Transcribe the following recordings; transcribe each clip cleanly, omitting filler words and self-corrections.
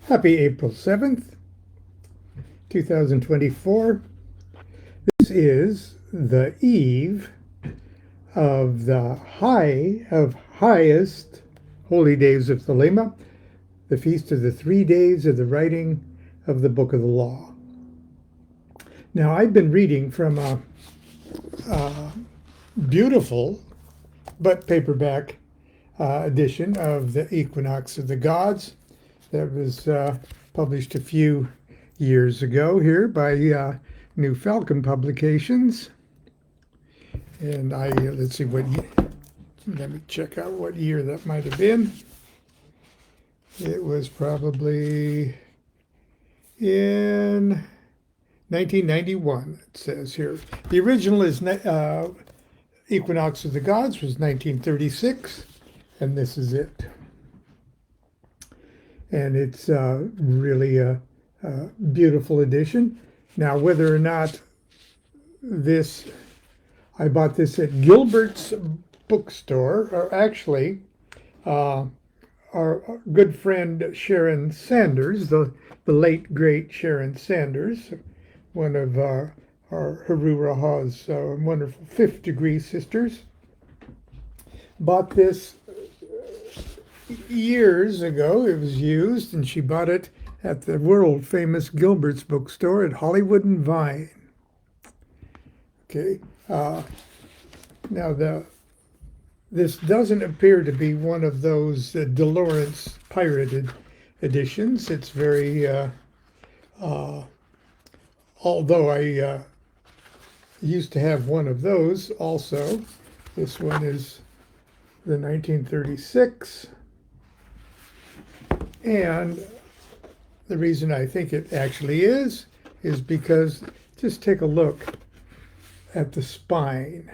Happy April 7th, 2024. This is the eve of the highest holy days of Thelema, the feast of the 3 days of the writing of the Book of the Law. Now, I've been reading from a beautiful but paperback edition of the Equinox of the Gods that was published a few years ago here by New Falcon Publications. And let's see what year, let me check out what year that might have been. It was probably in 1991, it says here. The original is Equinox of the Gods was 1936, and this is it. And it's really a beautiful edition. Now, whether or not I bought this at Gilbert's bookstore, or actually, our good friend Sharon Sanders, the late great Sharon Sanders, one of our Haru Raha's wonderful fifth degree sisters, bought this years ago. It was used, and she bought it at the world famous Gilbert's bookstore at Hollywood and Vine. Okay. Now this doesn't appear to be one of those DeLawrence pirated editions. It's very, although I used to have one of those also. This one is the 1936. And the reason I think it actually is because just take a look at the spine.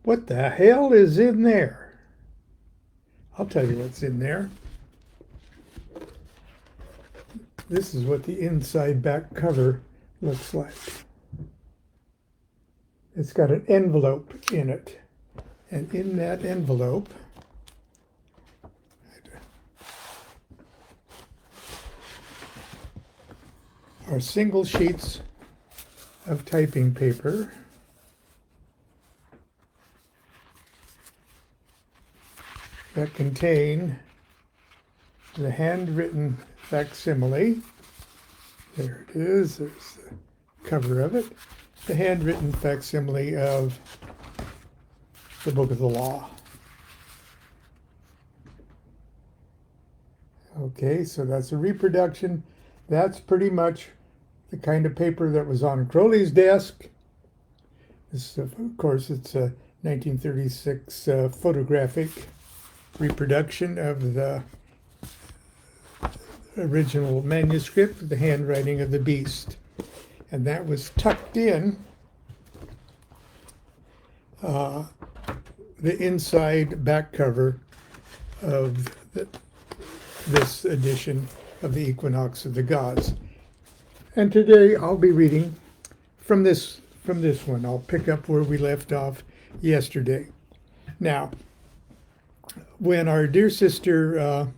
What the hell is in there? I'll tell you what's in there. This is what the inside back cover looks like. It's got an envelope in it. And in that envelope are single sheets of typing paper that contain the handwritten facsimile. There it is. There's the cover of it. The handwritten facsimile of the Book of the Law. Okay, so that's a reproduction. That's pretty much the kind of paper that was on Crowley's desk. This, of course, it's a 1936 photographic reproduction of the original manuscript, the handwriting of the beast. And that was tucked in the inside back cover of this edition of the Equinox of the Gods. And today I'll be reading from this one. I'll pick up where we left off yesterday. Now, when our dear sister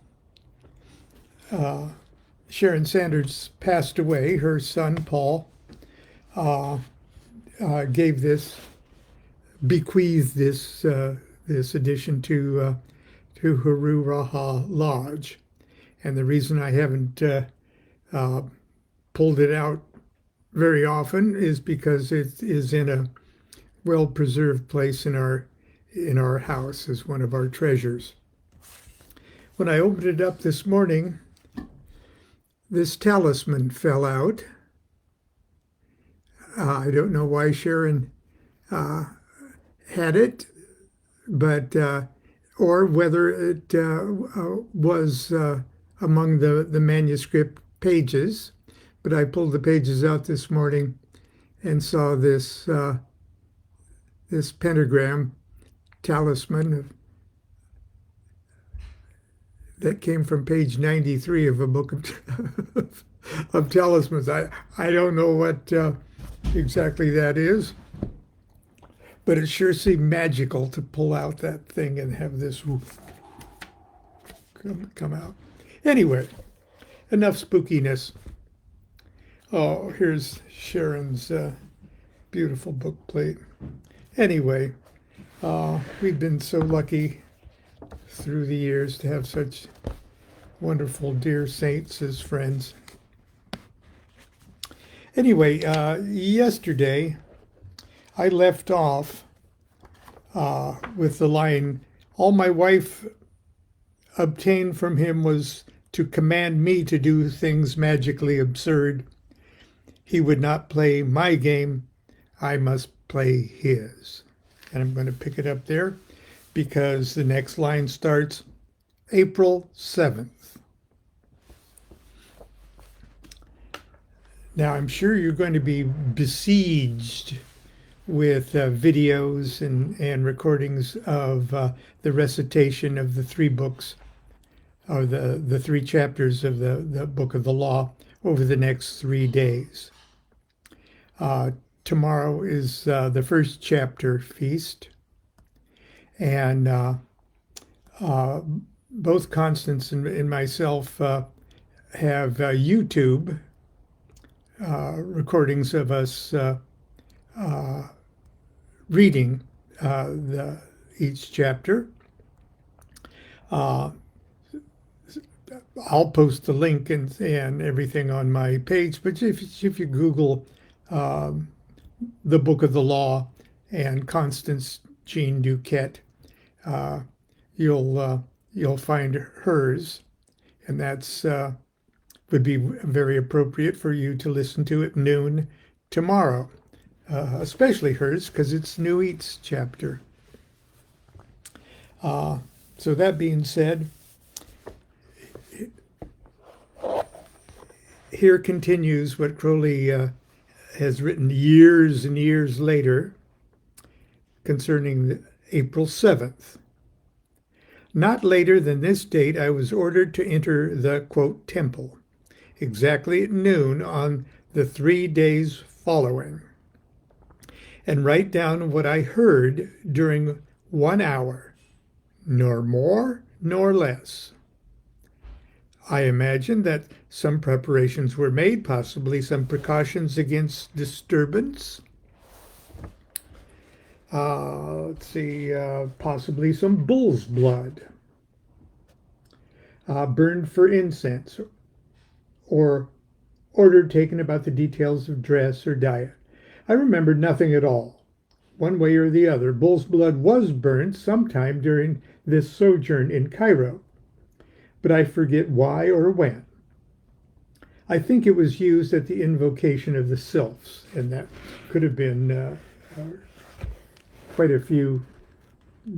Sharon Sanders passed away, her son Paul bequeathed this edition to Haru Raha Lodge. And the reason I haven't pulled it out very often is because it is in a well-preserved place in our house as one of our treasures. When I opened it up this morning, this talisman fell out. I don't know why Sharon had it, but or whether it was among the manuscript pages. But I pulled the pages out this morning and saw this pentagram talisman that came from page 93 of a book of talismans. I don't know what exactly that is, but it sure seemed magical to pull out that thing and have this come out. Anyway, enough spookiness. Oh, here's Sharon's beautiful book plate. Anyway, we've been so lucky through the years to have such wonderful dear saints as friends. Anyway, yesterday I left off with the line, all my wife obtained from him was to command me to do things magically absurd. He would not play my game, I must play his. And I'm going to pick it up there because the next line starts April 7th. Now, I'm sure you're going to be besieged with videos and recordings of the recitation of the three books, or the three chapters of the Book of the Law over the next 3 days. Tomorrow is the first chapter feast, and both Constance and myself have YouTube recordings of us reading each chapter. I'll post the link and everything on my page, but if you Google the Book of the Law and Constance Jean DuQuette, you'll find hers, and that's would be very appropriate for you to listen to at noon tomorrow, especially hers because it's New Eats chapter. So that being said, here continues what Crowley has written years and years later concerning April 7th. Not later than this date, I was ordered to enter the, quote, temple, exactly at noon on the 3 days following, and write down what I heard during 1 hour, nor more nor less. I imagine that some preparations were made, possibly some precautions against disturbance. Let's see, possibly some bull's blood burned for incense, or order taken about the details of dress or diet. I remembered nothing at all, one way or the other. Bull's blood was burned sometime during this sojourn in Cairo, but I forget why or when. I think it was used at the invocation of the sylphs, and that could have been quite a few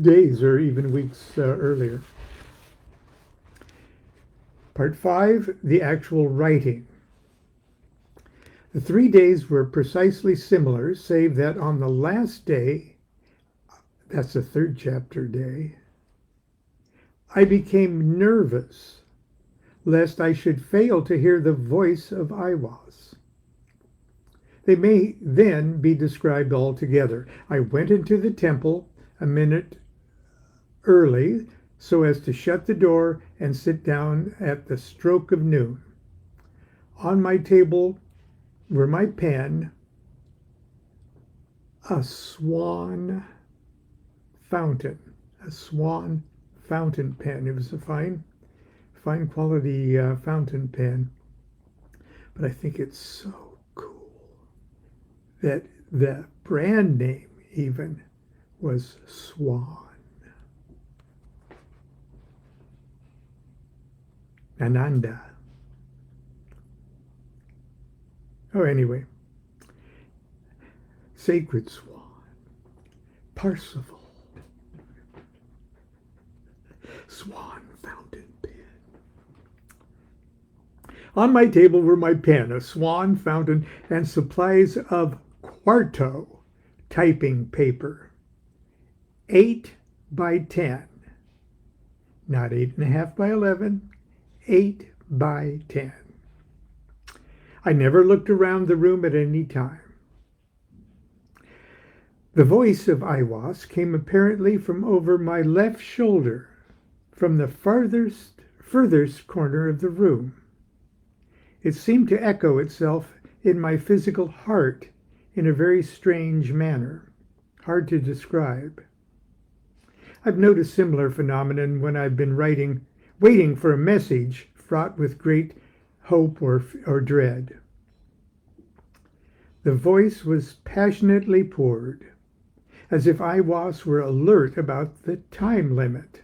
days or even weeks earlier. Part 5, the actual writing. The 3 days were precisely similar, save that on the last day, that's the third chapter day, I became nervous lest I should fail to hear the voice of Aiwass. They may then be described all together. I went into the temple a minute early so as to shut the door and sit down at the stroke of noon. On my table were my pen, a swan fountain pen. It was a fine quality fountain pen, but I think it's so cool that the brand name even was Swan. Ananda. Oh, anyway. Sacred Swan. Parsifal. Swan fountain pen. On my table were my pen, a swan fountain, and supplies of quarto typing paper. 8 by 10. Not 8.5 by 11. 8 by 10. I never looked around the room at any time. The voice of Aiwass came apparently from over my left shoulder, from the farthest furthest corner of the room. It seemed to echo itself in my physical heart in a very strange manner, hard to describe. I've noticed similar phenomenon when I've been waiting for a message fraught with great hope or dread. The voice was passionately poured, as if Aiwass were alert about the time limit.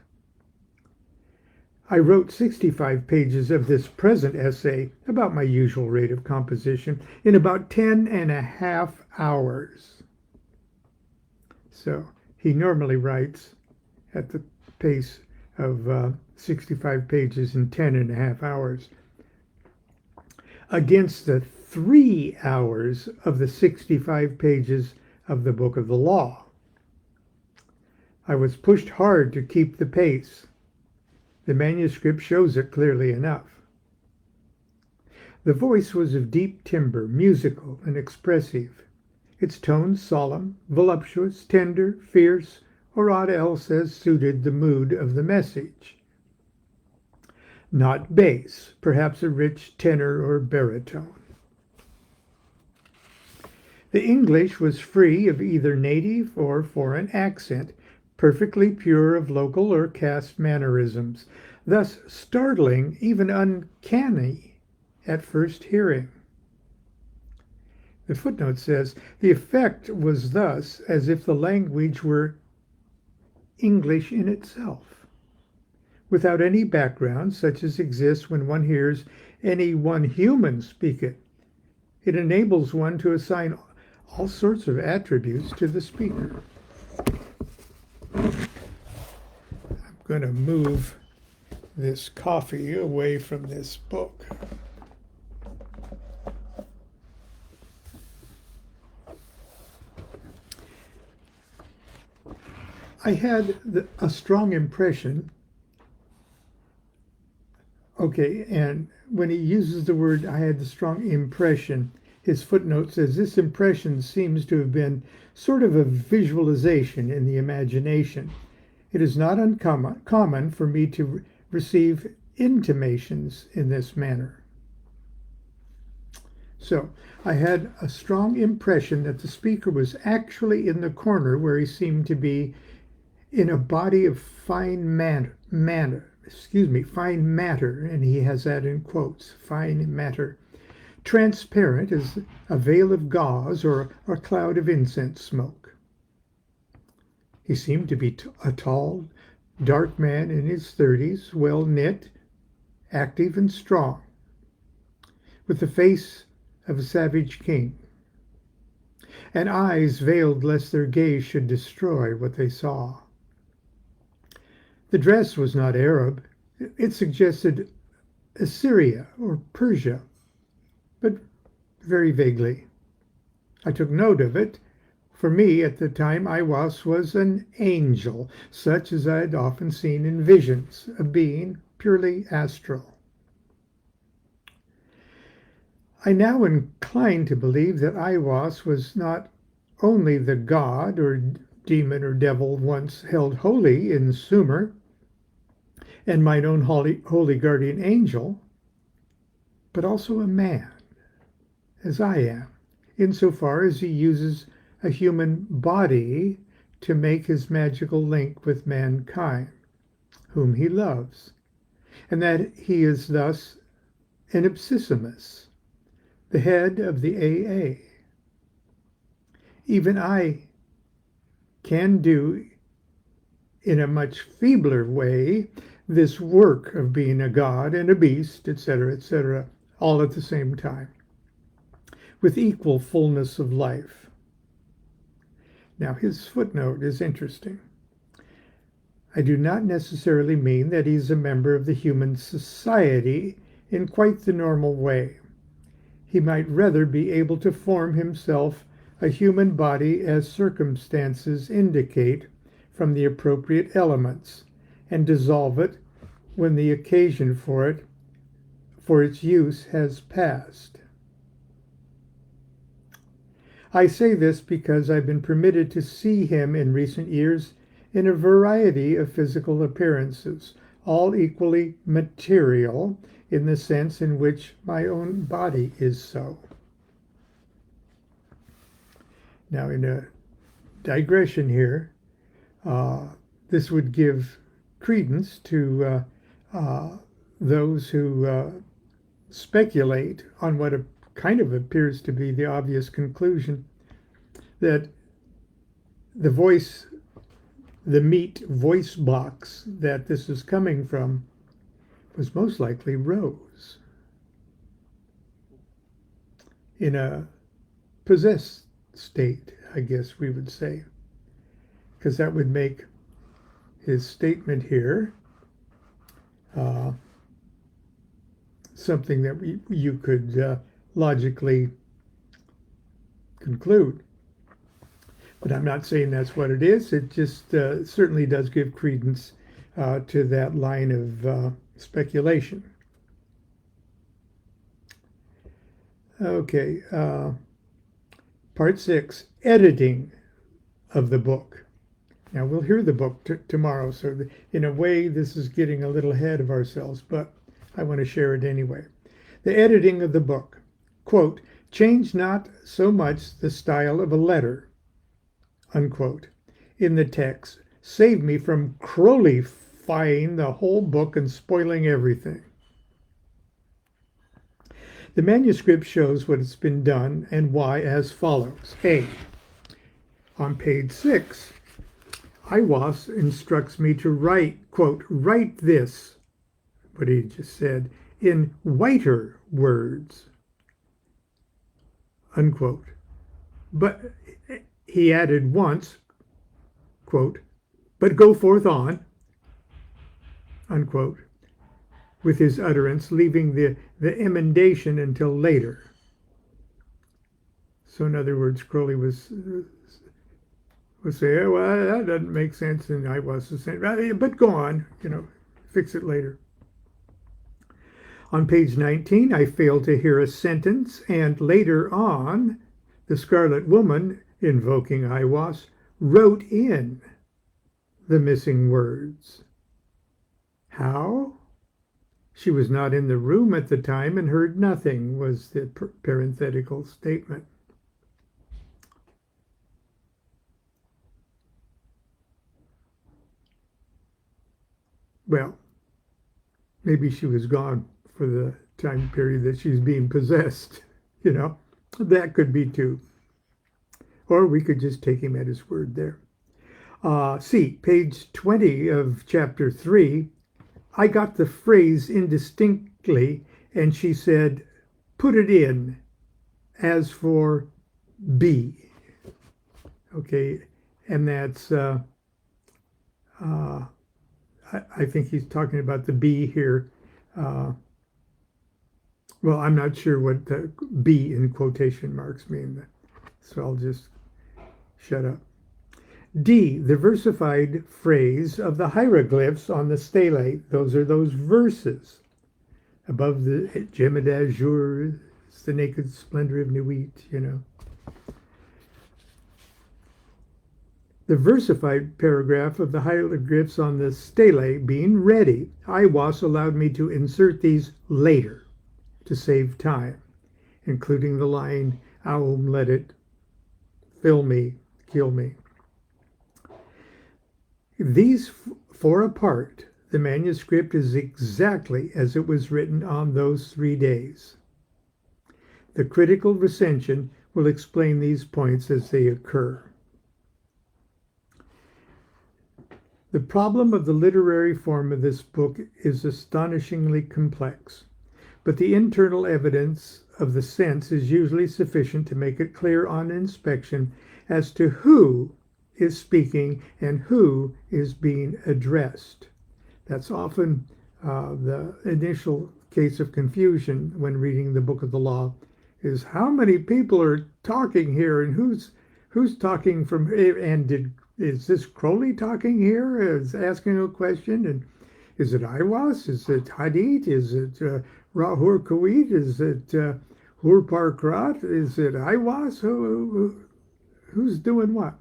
I wrote 65 pages of this present essay, about my usual rate of composition, in about 10.5 hours. So he normally writes at the pace of 65 pages in 10.5 hours, against the 3 hours of the 65 pages of the Book of the Law. I was pushed hard to keep the pace. The manuscript shows it clearly enough. The voice was of deep timbre, musical and expressive, its tones solemn, voluptuous, tender, fierce, or aught else as suited the mood of the message. Not bass, perhaps a rich tenor or baritone. The English was free of either native or foreign accent, perfectly pure of local or caste mannerisms, thus startling, even uncanny, at first hearing. The footnote says, the effect was thus as if the language were English in itself, without any background such as exists when one hears any one human speak it. It enables one to assign all sorts of attributes to the speaker. I'm going to move this coffee away from this book. I had a strong impression. Okay, and when he uses the word, I had the strong impression, his footnote says this impression seems to have been sort of a visualization in the imagination. It is not uncommon for me to receive intimations in this manner. So I had a strong impression that the speaker was actually in the corner where he seemed to be in a body of fine matter, and he has that in quotes, fine matter, transparent as a veil of gauze or a cloud of incense smoke. He seemed to be a tall, dark man in his 30s, well knit, active and strong, with the face of a savage king, and eyes veiled lest their gaze should destroy what they saw. The dress was not Arab. It suggested Assyria or Persia, but very vaguely. I took note of it. For me, at the time, Aiwass was an angel, such as I had often seen in visions, a being purely astral. I now incline to believe that Aiwass was not only the god or demon or devil once held holy in Sumer, and mine own holy guardian angel, but also a man, as I am, insofar as he uses a human body to make his magical link with mankind, whom he loves, and that he is thus an ipsissimus, the head of the AA. Even I can do, in a much feebler way, this work of being a god and a beast, etc., all at the same time, with equal fullness of life. Now, his footnote is interesting. I do not necessarily mean that he's a member of the human society in quite the normal way. He might rather be able to form himself a human body as circumstances indicate from the appropriate elements, and dissolve it when the occasion for its use has passed. I say this because I've been permitted to see him in recent years in a variety of physical appearances, all equally material in the sense in which my own body is so. Now, in a digression here, this would give credence to those who speculate on what kind of appears to be the obvious conclusion that the meat voice box that this is coming from was most likely Rose in a possessed state, I guess we would say, because that would make his statement here something that you could logically conclude. But I'm not saying that's what it is. It just certainly does give credence to that line of speculation. Okay, part 6, editing of the book. Now, we'll hear the book tomorrow, so in a way, this is getting a little ahead of ourselves, but I want to share it anyway. The editing of the book. Quote, change not so much the style of a letter, unquote, in the text. Save me from Crowleyfying the whole book and spoiling everything. The manuscript shows what has been done and why as follows. A. On page 6, Aiwass instructs me to write, quote, write this, what he just said, in whiter words, unquote. But he added once, quote, but go forth on, unquote, with his utterance, leaving the emendation until later. So in other words, Crowley was saying, well, that doesn't make sense, and I was saying, but go on, fix it later. On page 19, I failed to hear a sentence, and later on, the Scarlet Woman, invoking Aiwass, wrote in the missing words. How? She was not in the room at the time and heard nothing, was the parenthetical statement. Well, maybe she was gone for the time period that she's being possessed, that could be too. Or we could just take him at his word there. See, page 20 of chapter 3, I got the phrase indistinctly, and she said, put it in as for B. Okay, and that's, I think he's talking about the B here. Well, I'm not sure what the B in quotation marks mean, so I'll just shut up. D, the versified phrase of the hieroglyphs on the stele. Those are those verses. Above the gem d'azur, it's the naked splendor of Nuit, The versified paragraph of the hieroglyphs on the stele being ready, Aiwass allowed me to insert these later to save time, including the line, Aum, let it fill me, kill me. These four apart, the manuscript is exactly as it was written on those 3 days. The critical recension will explain these points as they occur. The problem of the literary form of this book is astonishingly complex, but the internal evidence of the sense is usually sufficient to make it clear on inspection as to who is speaking and who is being addressed. That's often the initial case of confusion when reading the Book of the Law, is how many people are talking here and who's talking from, and is this Crowley talking here, is asking a question, and is it Aiwass, is it Hadith, is it Rahur Kawit, is it Hur Parkrat, is it Aiwass, who's doing what?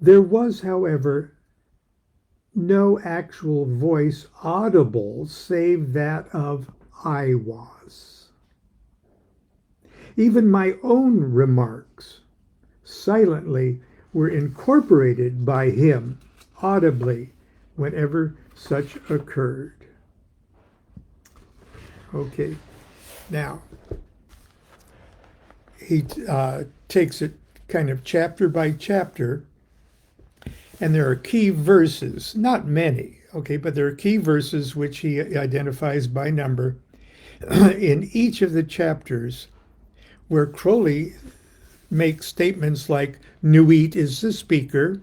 There was, however, no actual voice audible save that of Aiwass. Even my own remarks silently were incorporated by him audibly whenever such occurred. Okay, now he takes it kind of chapter by chapter, and there are key verses, not many, okay, but there are key verses which he identifies by number in each of the chapters where Crowley makes statements like Nuit is the speaker,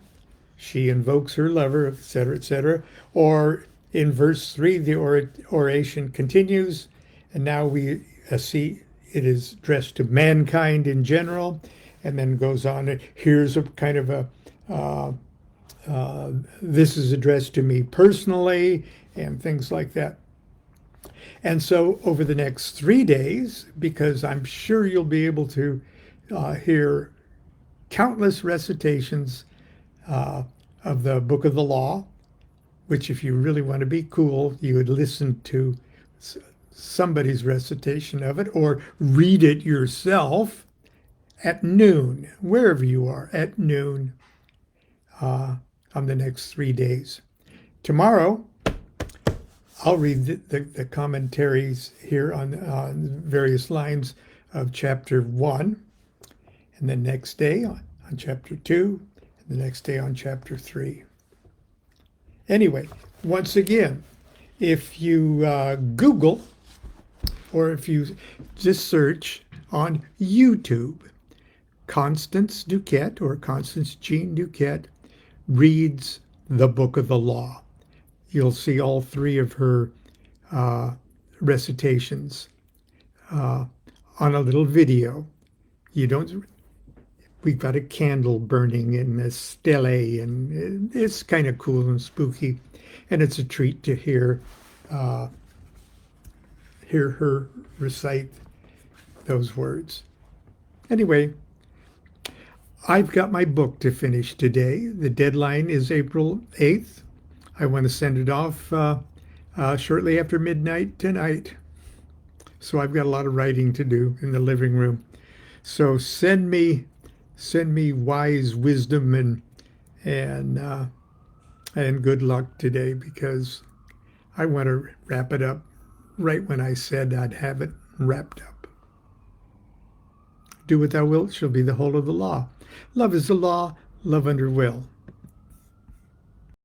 she invokes her lover, etc., or in verse 3, the oration continues, and now we see it is addressed to mankind in general, and then goes on. Here's a kind of a, this is addressed to me personally, and things like that. And so over the next 3 days, because I'm sure you'll be able to hear countless recitations of the Book of the Law, which if you really want to be cool, you would listen to somebody's recitation of it or read it yourself at noon, wherever you are, at noon on the next 3 days. Tomorrow, I'll read the commentaries here on various lines of chapter 1, and the next day on chapter 2, and the next day on chapter 3. Anyway, once again, if you Google, or if you just search on YouTube, Constance DuQuette or Constance Jean DuQuette reads the Book of the Law. You'll see all 3 of her recitations on a little video. We've got a candle burning in a stele, and it's kind of cool and spooky, and it's a treat to hear her recite those words. Anyway, I've got my book to finish today. The deadline is April 8th. I want to send it off shortly after midnight tonight. So I've got a lot of writing to do in the living room. So send me wise wisdom and good luck today, because I want to wrap it up right when I said I'd have it wrapped up. Do what thou wilt shall be the whole of the law. Love is the law, love under will.